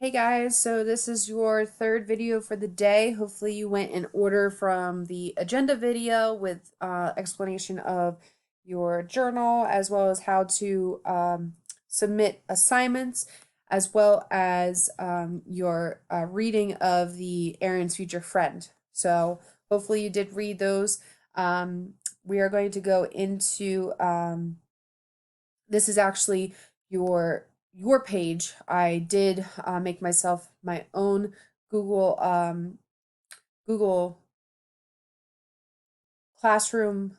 Hey guys, so this is your third video for the day. Hopefully you went in order from the agenda video with explanation of your journal as well as how to submit assignments as well as your reading of the Aaron's Future Friend. So hopefully you did read those. We are going to go into this is actually your page. I did make myself my own Google Classroom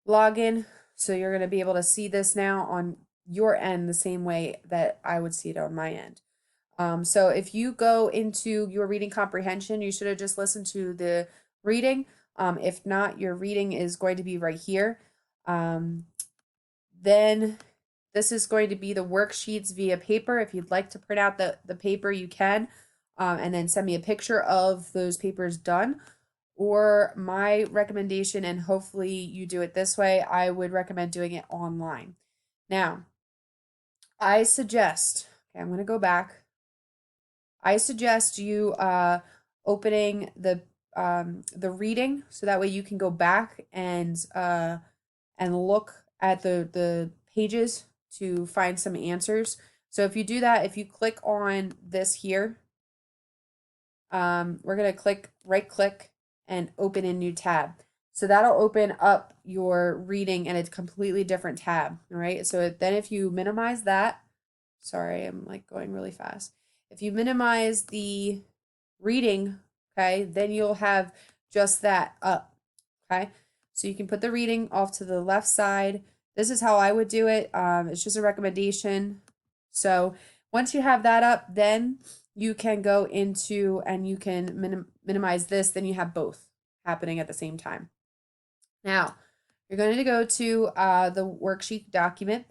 login, so you're going to be able to see this now on your end the same way that I would see it on my end. So if you go into your reading comprehension, you should have just listened to the reading. If not, your reading is going to be right here. Then this is going to be the worksheets via paper. If you'd like to print out the paper, you can, and then send me a picture of those papers done. Or my recommendation, and hopefully you do it this way, I would recommend doing it online. Now, I suggest, okay, I'm going to go back. I suggest you opening the reading so that way you can go back and look at the pages to find some answers. So if you do that, if you click on this here, we're going to right click and open a new tab. So that'll open up your reading in a completely different tab. All right. So then if you minimize that, sorry, I'm like going really fast. If you minimize the reading, okay, then you'll have just that up. Okay. So you can put the reading off to the left side. This is how I would do it. It's just a recommendation. So once you have that up, then you can go into and you can minimize this. Then you have both happening at the same time. Now, you're going to go to the worksheet document.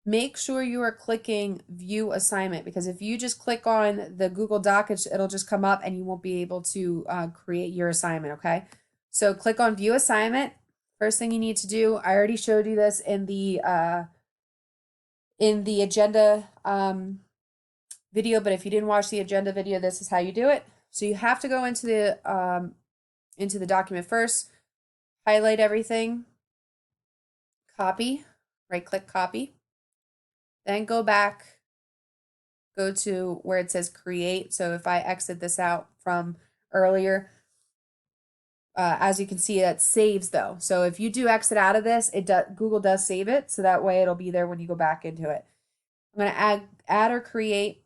Make sure you are clicking view assignment, because if you just click on the Google Doc, it'll just come up and you won't be able to create your assignment, okay? So click on view assignment. First thing you need to do, I already showed you this in the agenda video, but if you didn't watch the agenda video, this is how you do it. So you have to go into the document first, highlight everything, copy, right click copy, then go back, go to where it says create. So if I exit this out from earlier, as you can see, it saves though. So if you do exit out of this, Google does save it, so that way it'll be there when you go back into it. I'm going to add or create,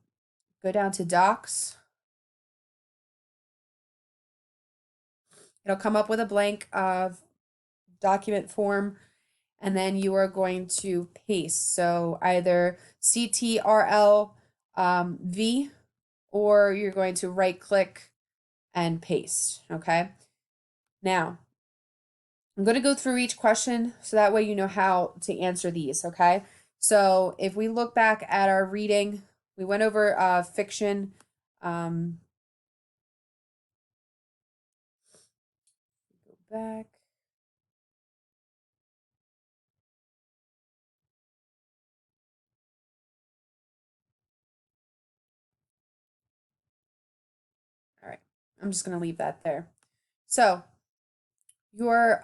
go down to docs. It'll come up with a blank document form, and then you are going to paste. So either CTRL V, or you're going to right click and paste. Okay. Now, I'm going to go through each question so that way you know how to answer these. Okay. So if we look back at our reading, we went over fiction. Go back. All right. I'm just going to leave that there. So your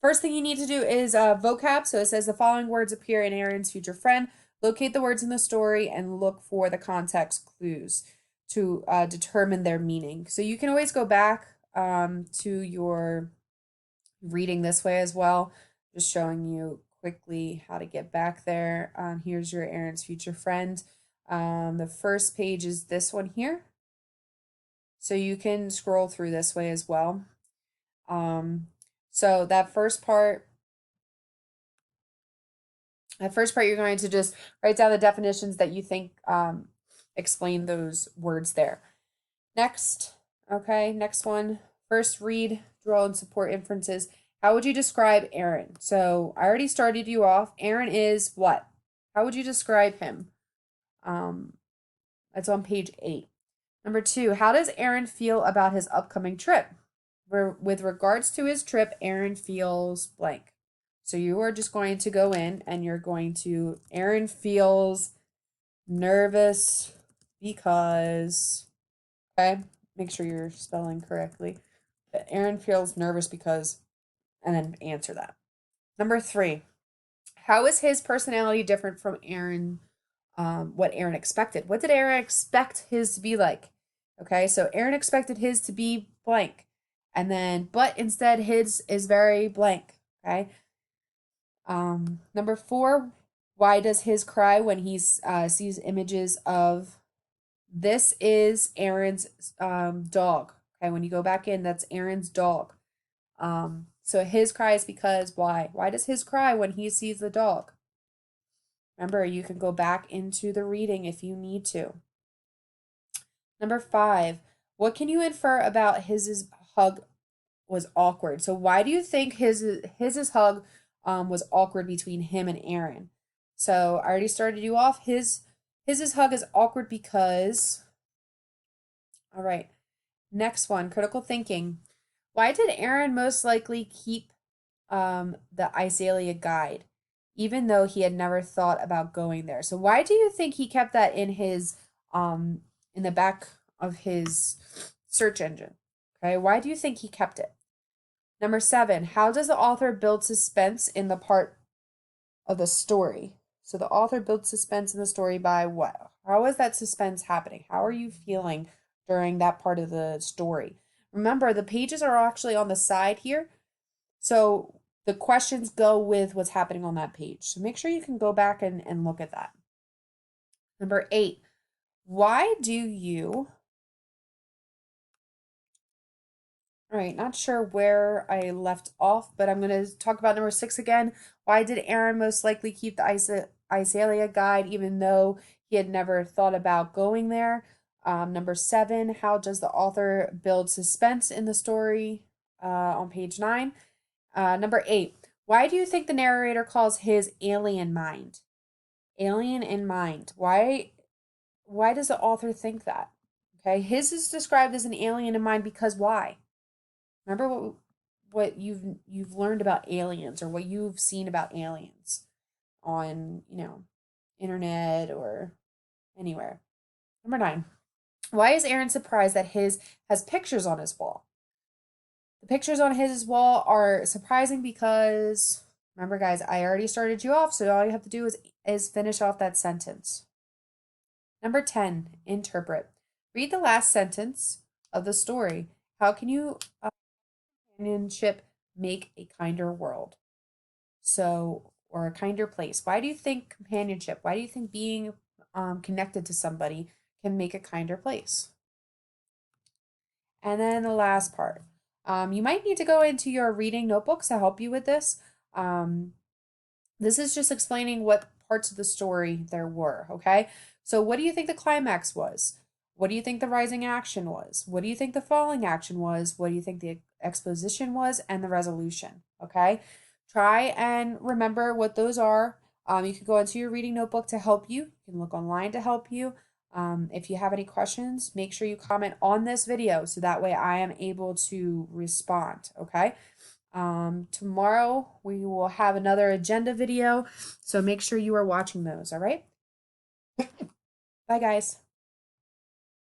first thing you need to do is vocab. So it says the following words appear in Aaron's Future Friend. Locate the words in the story and look for the context clues to determine their meaning. So you can always go back to your reading this way as well. Just showing you quickly how to get back there. Here's your Aaron's Future Friend. The first page is this one here. So you can scroll through this way as well. So that first part you're going to just write down the definitions that you think explain those words there. Next, okay, next one. First, read, draw, and support inferences. How would you describe Aaron? So I already started you off. Aaron is what? How would you describe him? That's on page 8. Number 2, how does Aaron feel about his upcoming trip? With regards to his trip, Aaron feels blank. So you are just going to go in and you're going to, Aaron feels nervous because, okay, make sure you're spelling correctly. Aaron feels nervous because, and then answer that. Number 3, how is his personality different from Aaron, what Aaron expected? What did Aaron expect his to be like? Okay, so Aaron expected his to be blank, and then, but instead his is very blank. Okay. Number 4, why does his cry when he sees images of, this is Aaron's dog. Okay, when you go back in, that's Aaron's dog. So his cry is because why? Why does his cry when he sees the dog? Remember, you can go back into the reading if you need to. Number 5, what can you infer about his hug was awkward? So why do you think his hug was awkward between him and Aaron? So I already started you off. His hug is awkward because, all right, next one, critical thinking. Why did Aaron most likely keep the Iselia guide, even though he had never thought about going there? So why do you think he kept that in his in the back of his search engine? Okay, why do you think he kept it? Number 7, how does the author build suspense in the part of the story? So the author builds suspense in the story by what? How is that suspense happening? How are you feeling during that part of the story? Remember, the pages are actually on the side here. So the questions go with what's happening on that page. So make sure you can go back and look at that. Number 8, why do you, all right, not sure where I left off, but I'm going to talk about number 6 again. Why did Aaron most likely keep the Iselia guide even though he had never thought about going there? Number 7, how does the author build suspense in the story on page 9? Number 8, why do you think the narrator calls his alien mind? Alien in mind. Why does the author think that? Okay, his is described as an alien in mind because why? Remember what you've learned about aliens or what you've seen about aliens on, internet or anywhere. Number 9. Why is Aaron surprised that his has pictures on his wall? The pictures on his wall are surprising because, remember guys, I already started you off, so all you have to do is finish off that sentence. Number 10, interpret. Read the last sentence of the story. How can you companionship make a kinder world? So, or a kinder place. Why do you think companionship, why do you think being connected to somebody can make a kinder place? And then the last part. You might need to go into your reading notebooks to help you with this. This is just explaining what parts of the story there were, okay? So what do you think the climax was? What do you think the rising action was? What do you think the falling action was? What do you think the exposition was and the resolution, okay? Try and remember what those are. You can go into your reading notebook to help you. You can look online to help you. If you have any questions, make sure you comment on this video so that way I am able to respond, okay? Tomorrow we will have another agenda video, so make sure you are watching those, all right? Bye, guys.